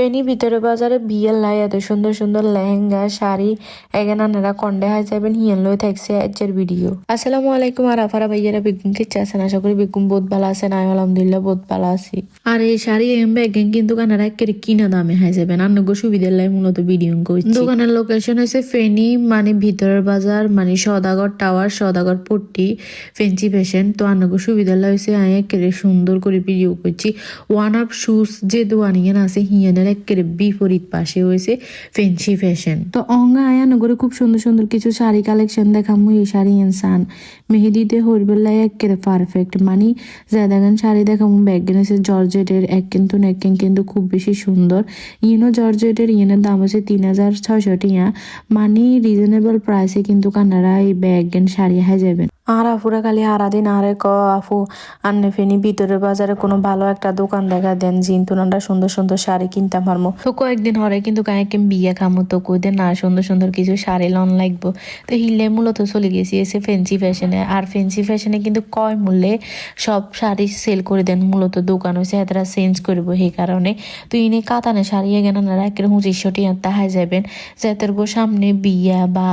ফেনী ভিতরে বাজারে বিয়ের লাই এত সুন্দর সুন্দর লেহেঙ্গা শাড়ি এখানে আনারা কন্ডে হাই যাবেন হিয়ান লই থাকছে এর ভিডিও। আসসালামু আলাইকুম আর আফারা ভাইয়ারা বেগুন কিচ্ছে আছেন, আশা করি বেগুন বহুত ভালো আছেন। আমি আলহামদুলিল্লাহ বহুত ভালো আছি। আর এই শাড়ি বেগেন কিন্তু আনারা একেবারে কিনা দামে হাই যাবেন, আন্নগো সুবিধার লাই মূলত ভিডিও করছি। দোকানের লোকেশন হয়েছে ফেনী মানে ভিতরের বাজার মানে সদাগর টাওয়ার সদাগর পট্টি ফেন্সি ফ্যাশন। তো আন্নগো সুবিধার লাই হয়েছে আমি একেবারে সুন্দর করে ভিডিও করছি। ওয়ান আপ শুজ যে দোয়ানিয়ান আছে হিয়ানের একেবারে বিপরীত পাশে হয়েছে ফেন্সি ফ্যাশন। তো অঙ্গা আয়া নগরে খুব সুন্দর সুন্দর কিছু শাড়ি কালেকশন দেখামু। এই শাড়ি ইনসান মেহেদিতে হরিবেল্লাই একেবারে পারফেক্ট মানে জায়দাগান শাড়ি দেখামু। ব্যাগেন আছে জর্জেটের এক কিন্তু খুব বেশি সুন্দর। ইয়েনো জর্জেটের ইয়েনের দাম হচ্ছে 3600 টিয়া মানে রিজনেবল প্রাইসে কিন্তু কানারা এই ব্যাগেন শাড়ি হাই যাবেন। আর আফুরা খালি হারাদিন আরে ক আফু আন্নে ফেনি ভিতরে বাজারে কোনো ভালো একটা দোকান দেখা দেন জিনতুনান্ডা সুন্দর সুন্দর শাড়ি কিনতাম পারমো। তো কয়েকদিন হরে কিন্তু কায়াকে বিয়ে খামো, তো কইদের না সুন্দর সুন্দর কিছু শাড়ি লন লাগবো। তো হিলে মূলত চলে গেছি এসে ফেন্সি ফ্যাশনে। আর ফেন্সি ফ্যাশনে কিন্তু কয় মূল্যে সব শাড়ি সেল করে দেন, মূলত দোকান হয়েছে এতটা চেঞ্জ করবো সেই কারণে। তো ইনি কাতানে শাড়ি এগেন আনারা একের 2500 টিয়া তাহাই যাবেন যাদের গো সামনে বিয়া বা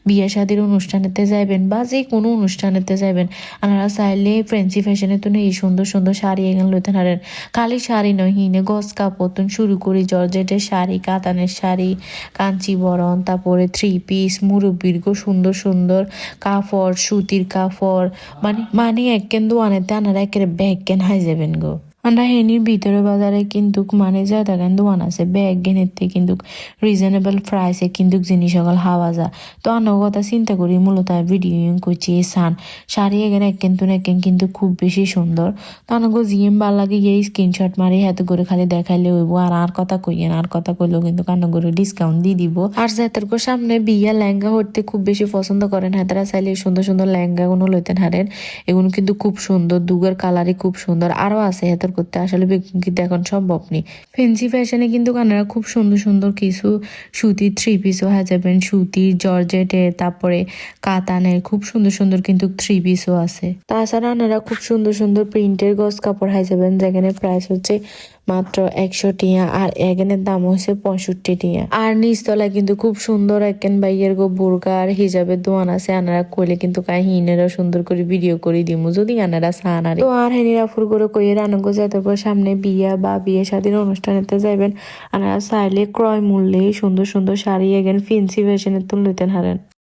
বিয়ে শাদির অনুষ্ঠানেতে যাবেন বা যে কোনো অনুষ্ঠানেতে যাবেন আপনারা চাইলে ফ্যান্সি ফ্যাশনে তো এই সুন্দর সুন্দর শাড়ি এখানে লইতে পারেন। খালি শাড়ি নয় হিনে গস কাপড় শুরু করি জর্জেটের শাড়ি কাতানের শাড়ি কাঞ্চিবরণ তারপরে 3 পিস মুরব্বির গো সুন্দর সুন্দর কাপড় সুতির কাপড় মানে একেন দোয়ানেতে আপনারা একের ব্যাগ কেন হাই যাবেন গো। আমরা হেনির ভিতরে বাজারে কিন্তু মানে যা দেখেন দোকান আছে ব্যাগ গেনেতে কিন্তু রিজনেবল প্রাইসে কিন্তু জিনিস সকল হাওয়া যা। তো আনো কথা চিন্তা করি মূলত ভিডিও করছি এই সান শাড়ি এখানে একেন কিন্তু খুব বেশি সুন্দর। তো আনগো জিএম ভাল লাগে গিয়ে স্ক্রিনশট মারি হাতে করে খালি দেখাইলে হইব। আর কথা কইয়েন আর কথা কইলেও কিন্তু কান্ন করে ডিসকাউন্ট দিয়ে দিব। আর যাদের সামনে বিয়া লেহেঙ্গা হতে খুব বেশি পছন্দ করেন হাতারা চাইলে সুন্দর সুন্দর লেহেঙ্গা গুলো লইতেন হারেন। এগুলো কিন্তু খুব সুন্দর দুগের কালারই খুব সুন্দর আরো আছে হাতের করতে আসলে কিন্তু এখন সম্ভব নেই। ফেন্সি ফ্যাশনে কিন্তু কানারা খুব সুন্দর সুন্দর কিছু সুতির 3 পিসও হয়ে যাবেন, সুতির জর্জেটের তারপরে কাতানের খুব সুন্দর সুন্দর কিন্তু 3 পিসও আছে। তাছাড়া আনারা খুব সুন্দর সুন্দর প্রিন্টের গস কাপড় হাই যাবেন যেখানে প্রাইস হচ্ছে মাত্র 100 টিয়া আর এখানের দাম হচ্ছে 65 টিয়া। আর নিচতলায় কিন্তু খুব সুন্দর একেন বাইয়ের গো বোরকা আর হিজাবের দোয়ান আছে। আনারা কইলে কিন্তু কাহিনেরা সুন্দর করে ভিডিও করে দিমু যদি আনারা চান। আর তো আর হেনিরা ফুর করে কইয়ে রানগো যাতে সামনে বিয়া বা বিয়ে শাদীর অনুষ্ঠানেতে যাইবেন আনারা চাইলে ক্রয় মূল্যে সুন্দর সুন্দর শাড়ি এগেন ফেন্সি ফ্যাশনের তো লইতেন হারেন।